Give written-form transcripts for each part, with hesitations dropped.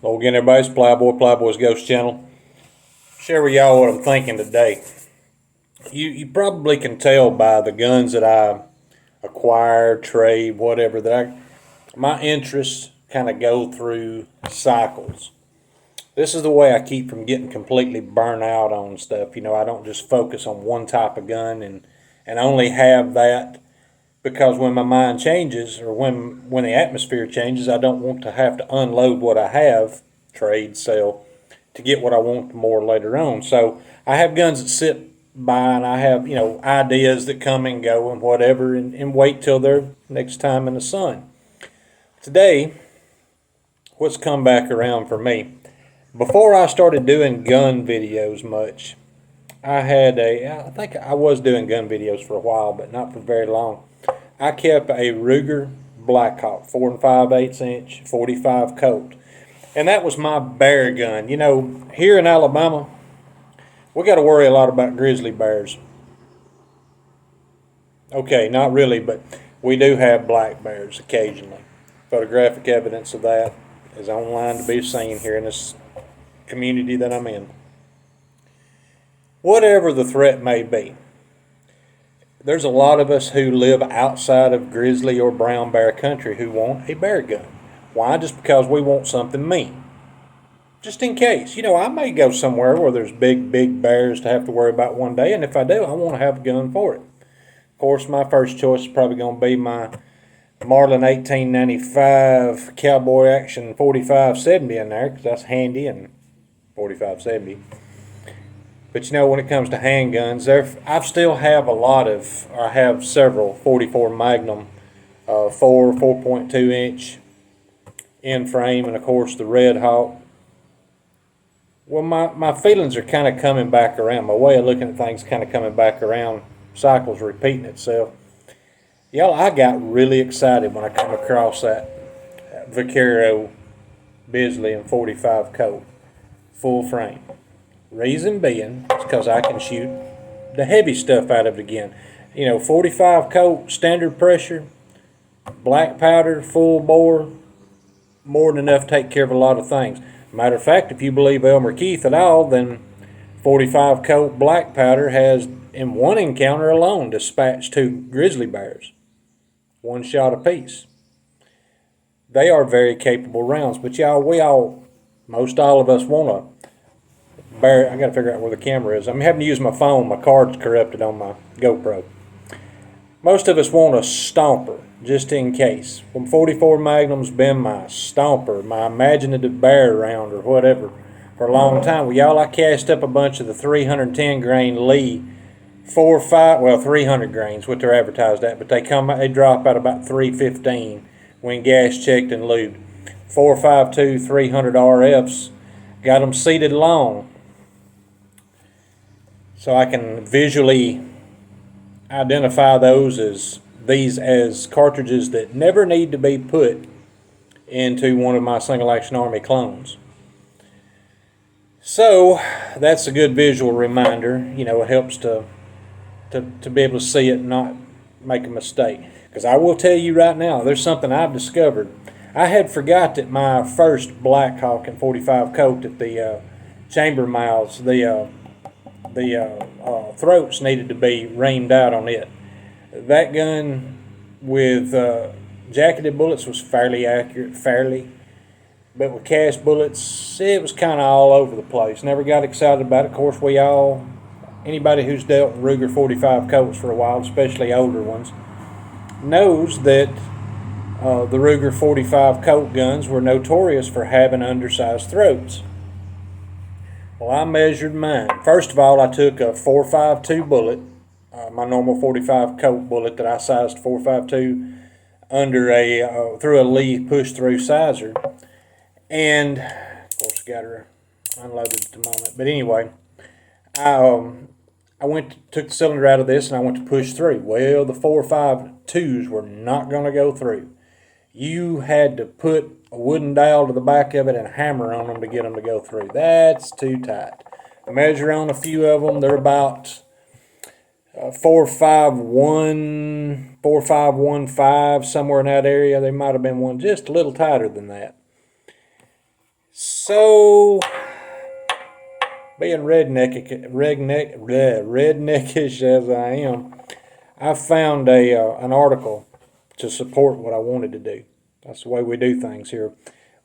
Hello again, everybody. It's Plowboy's Ghost Channel. Share with y'all what I'm thinking today. You probably can tell by the guns that I acquire, trade, whatever, that my interests kind of go through cycles. This is the way I keep from getting completely burnt out on stuff. I don't just focus on one type of gun and only have that, because when my mind changes, or when the atmosphere changes, I don't want to have to unload what I have, trade, sell, to get what I want more later on. So I have guns that sit by, and I have ideas that come and go and whatever, and wait till their next time in the sun. Today, what's come back around for me? Before I started doing gun videos much, I think I was doing gun videos for a while, but not for very long. I kept a Ruger Blackhawk 4 5/8 inch 45 Colt, and that was my bear gun. Here in Alabama, we got to worry a lot about grizzly bears. Okay, not really, but we do have black bears occasionally. Photographic evidence of that is online to be seen here in this community that I'm in. Whatever the threat may be, there's a lot of us who live outside of grizzly or brown bear country who want a bear gun. Why? Just because we want something mean. Just in case. I may go somewhere where there's big bears to have to worry about one day, and if I do, I want to have a gun for it. Of course, my first choice is probably going to be my Marlin 1895 Cowboy Action 4570 in there, because that's handy, and 4570. But when it comes to handguns, I still have I have several 44 Magnum 4.2 inch in frame, and of course the Red Hawk. Well, my feelings are kind of coming back around. My way of looking at things kind of coming back around. Cycle's repeating itself. Y'all, I got really excited when I come across that Vaquero Grizzly and 45 Colt full frame. Reason being is because I can shoot the heavy stuff out of it again. 45 Colt, standard pressure, black powder, full bore, more than enough to take care of a lot of things. Matter of fact, if you believe Elmer Keith at all, then 45 Colt black powder has, in one encounter alone, dispatched 2 grizzly bears. One shot apiece. They are very capable rounds, but most all of us want a bear. I got to figure out where the camera is. I'm having to use my phone. My card's corrupted on my GoPro. Most of us want a stomper, just in case. When 44 Magnum's been my stomper, my imaginative bear round or whatever for a long time. I cast up a bunch of the 310 grain Lee 300 grains, what they're advertised at, but they drop out about 315 when gas checked and lubed. 4.52 300 RFs, got them seated long, so I can visually identify these as cartridges that never need to be put into one of my Single Action Army clones. So that's a good visual reminder. It helps to be able to see it and not make a mistake. Because I will tell you right now, there's something I've discovered. I had forgot that my first Blackhawk and 45 Colt, at the chamber mouths, the throats needed to be reamed out on it. That gun with jacketed bullets was fairly accurate, but with cast bullets, it was kind of all over the place. Never got excited about it. Of course, anybody who's dealt with Ruger 45 Colts for a while, especially older ones, knows that the Ruger 45 Colt guns were notorious for having undersized throats. Well, I measured mine. First of all, I took a 4.52 bullet, my normal 45 Colt bullet that I sized 4.52 through a Lee push-through sizer, and of course got her unloaded at the moment. But anyway, I took the cylinder out of this, and I went to push through. Well, the 4.52s were not going to go through. You had to put a wooden dowel to the back of it and hammer on them to get them to go through. That's too tight. I measure on a few of them. They're about 4.51, 4.515, somewhere in that area. They might have been one just a little tighter than that. So, being redneckish as I am, I found an article to support what I wanted to do. That's the way we do things here.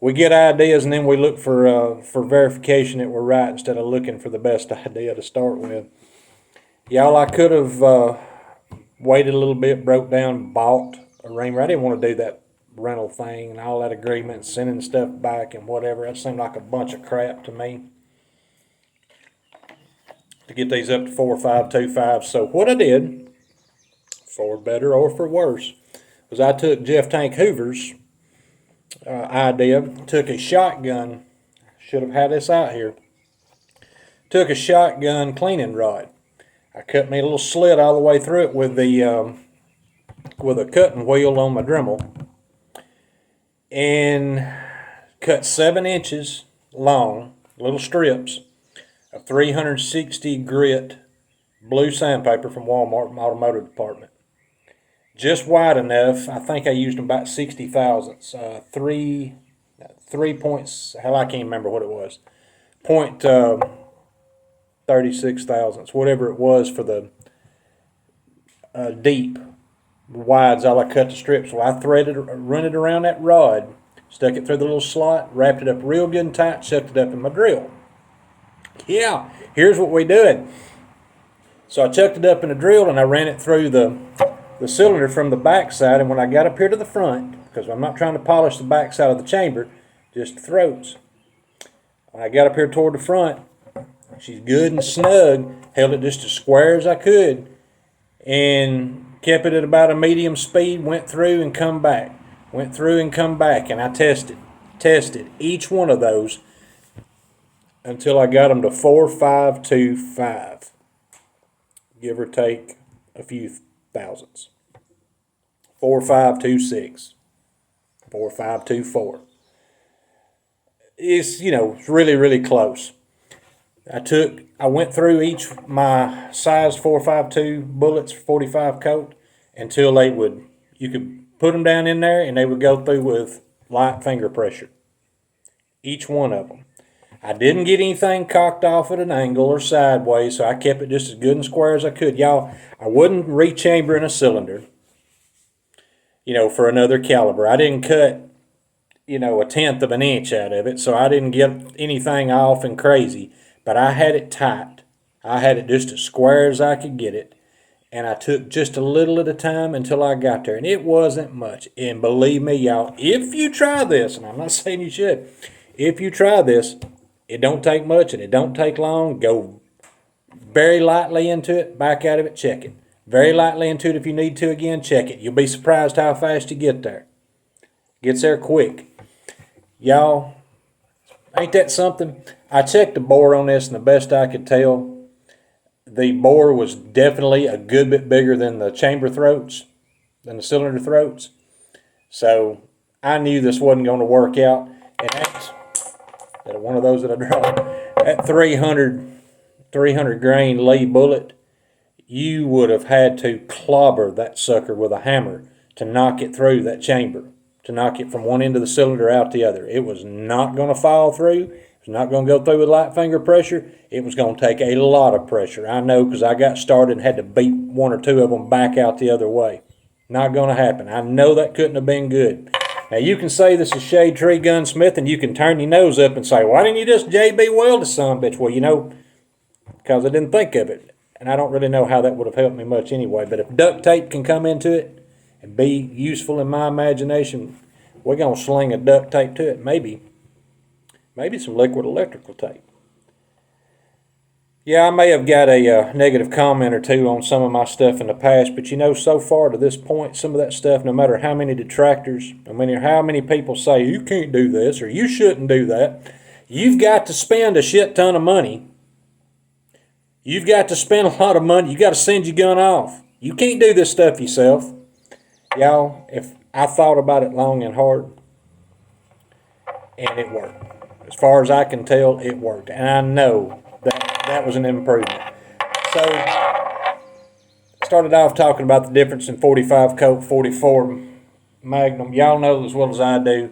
We get ideas and then we look for verification that we're right instead of looking for the best idea to start with. Y'all, I could have waited a little bit, broke down, bought a reamer. I didn't want to do that rental thing and all that agreement, sending stuff back and whatever. That seemed like a bunch of crap to me to get these up to 4525. So what I did, for better or for worse, was I took Jeff Tank Hoover's idea, took a shotgun, should have had this out here, took a shotgun cleaning rod. I cut me a little slit all the way through it with a cutting wheel on my Dremel, and cut 7 inches long, little strips of 360 grit blue sandpaper from Walmart, from automotive department. Just wide enough. I think I used about 60 thousandths. 3 points. Hell, I can't remember what it was. 36 thousandths, whatever it was for the deep. Wide's all I cut the strips. So I run it around that rod, stuck it through the little slot, wrapped it up real good and tight, shoved it up in my drill. Yeah, here's what we did. So I chucked it up in the drill and I ran it through the cylinder from the back side, and when I got up here to the front, because I'm not trying to polish the back side of the chamber, just the throats. When I got up here toward the front, she's good and snug, held it just as square as I could, and kept it at about a medium speed, went through and come back, and I tested each one of those until I got them to 4525, give or take a few thousandths. 4526, 4524. It's, it's really, really close. I went through each my size 452 bullets, 45 coat, until you could put them down in there and they would go through with light finger pressure. Each one of them. I didn't get anything cocked off at an angle or sideways, so I kept it just as good and square as I could. Y'all, I wouldn't rechamber in a cylinder, for another caliber. I didn't cut, a 1/10 of an inch out of it, so I didn't get anything off and crazy. But I had it tight. I had it just as square as I could get it. And I took just a little at a time until I got there. And it wasn't much. And believe me, y'all, if you try this, and I'm not saying you should, if you try this, it don't take much and it don't take long. Go very lightly into it, back out of it, check it. Very lightly into it if you need to again, check it. You'll be surprised how fast you get there. Gets there quick. Y'all, ain't that something? I checked the bore on this, and the best I could tell, the bore was definitely a good bit bigger than the chamber throats, than the cylinder throats. So I knew this wasn't going to work out. And that's one of those that I draw. That 300 grain Lee bullet, you would have had to clobber that sucker with a hammer to knock it through that chamber, to knock it from one end of the cylinder out the other. It was not going to fall through. It was not going to go through with light finger pressure. It was going to take a lot of pressure. I know, because I got started and had to beat 1 or 2 of them back out the other way. Not going to happen. I know that couldn't have been good. Now, you can say this is Shade Tree Gunsmith, and you can turn your nose up and say, why didn't you just JB Weld this son of a bitch? Well, because I didn't think of it. And I don't really know how that would have helped me much anyway. But if duct tape can come into it and be useful in my imagination, we're going to sling a duct tape to it. Maybe some liquid electrical tape. Yeah, I may have got a negative comment or two on some of my stuff in the past, but so far to this point, some of that stuff, no matter how many detractors, no matter how many people say you can't do this or you shouldn't do that, you've got to spend a shit ton of money. You've got to spend a lot of money. You got to send your gun off. You can't do this stuff yourself. Y'all, if I thought about it long and hard, and it worked. As far as I can tell, it worked. And I know that was an improvement. So, I started off talking about the difference in 45 Colt, 44 Magnum. Y'all know as well as I do,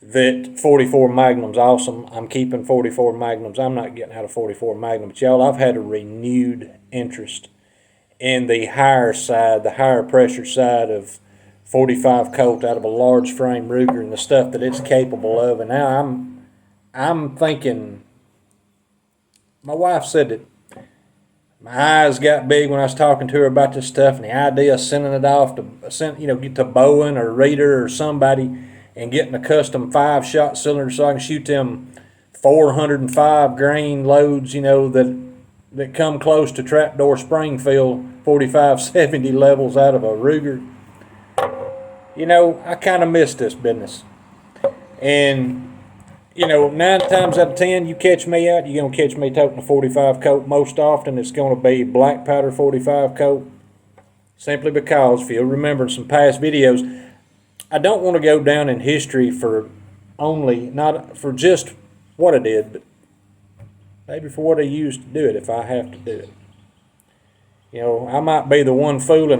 that 44 Magnum's awesome. I'm keeping 44 Magnums. I'm not getting out of 44 Magnum. But y'all, I've had a renewed interest in the higher side, the higher pressure side of 45 Colt out of a large frame Ruger and the stuff that it's capable of. And now I'm thinking, my wife said that my eyes got big when I was talking to her about this stuff, and the idea of sending it off to get to Bowen or Reader or somebody and getting a custom 5-shot cylinder so I can shoot them 405 grain loads, that come close to trapdoor Springfield 45-70 levels out of a Ruger. I kind of miss this business. And 9 times out of 10, you catch me out, you're going to catch me toting a 45 Colt. Most often, it's going to be black powder 45 Colt. Simply because, if you'll remember some past videos, I don't want to go down in history not for just what I did, but maybe for what I used to do it if I have to do it. I might be the one fool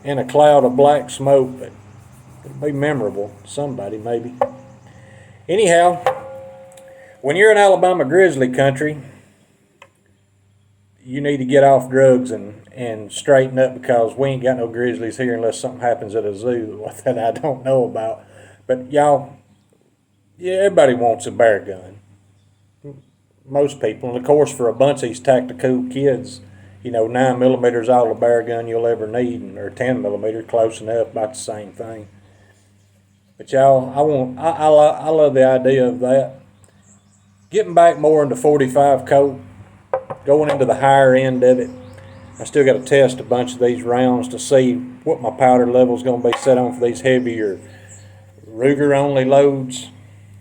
in a cloud of black smoke, but it'll be memorable to somebody maybe. Anyhow, when you're in Alabama Grizzly country, you need to get off drugs and straighten up, because we ain't got no grizzlies here unless something happens at a zoo that I don't know about. But y'all, everybody wants a bear gun. Most people, and of course for a bunch of these tactical kids, 9mm is all the bear gun you'll ever need, or 10mm, close enough, about the same thing. But y'all, I love the idea of that. Getting back more into 45 Colt, going into the higher end of it. I still got to test a bunch of these rounds to see what my powder level is going to be set on for these heavier Ruger only loads.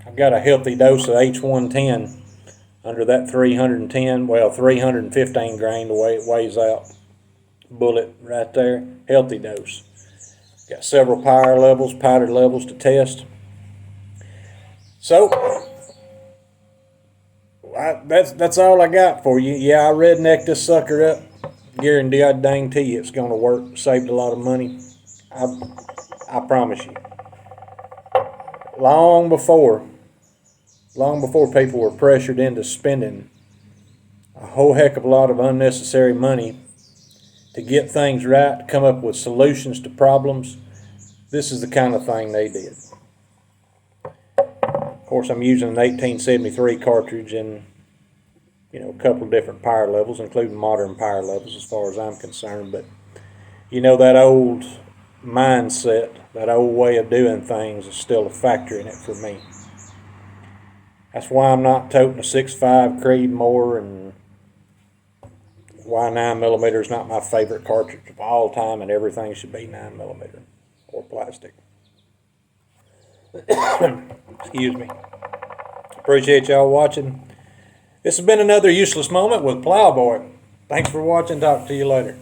I've got a healthy dose of H110 under that 315 grain, the way it weighs out. Bullet right there, healthy dose. Got several powder levels to test. So that's all I got for you. Yeah, I rednecked this sucker up. Guarantee I dang to you it's going to work. Saved a lot of money. I promise you. Long before people were pressured into spending a whole heck of a lot of unnecessary money to get things right, to come up with solutions to problems, this is the kind of thing they did. Of course, I'm using an 1873 cartridge in a couple of different power levels, including modern power levels as far as I'm concerned. But that old mindset, that old way of doing things is still a factor in it for me. That's why I'm not toting a 6.5 Creedmoor, and why 9mm is not my favorite cartridge of all time, and everything should be 9mm or plastic. Excuse me. Appreciate y'all watching. This has been another useless moment with Plowboy. Thanks for watching. Talk to you later.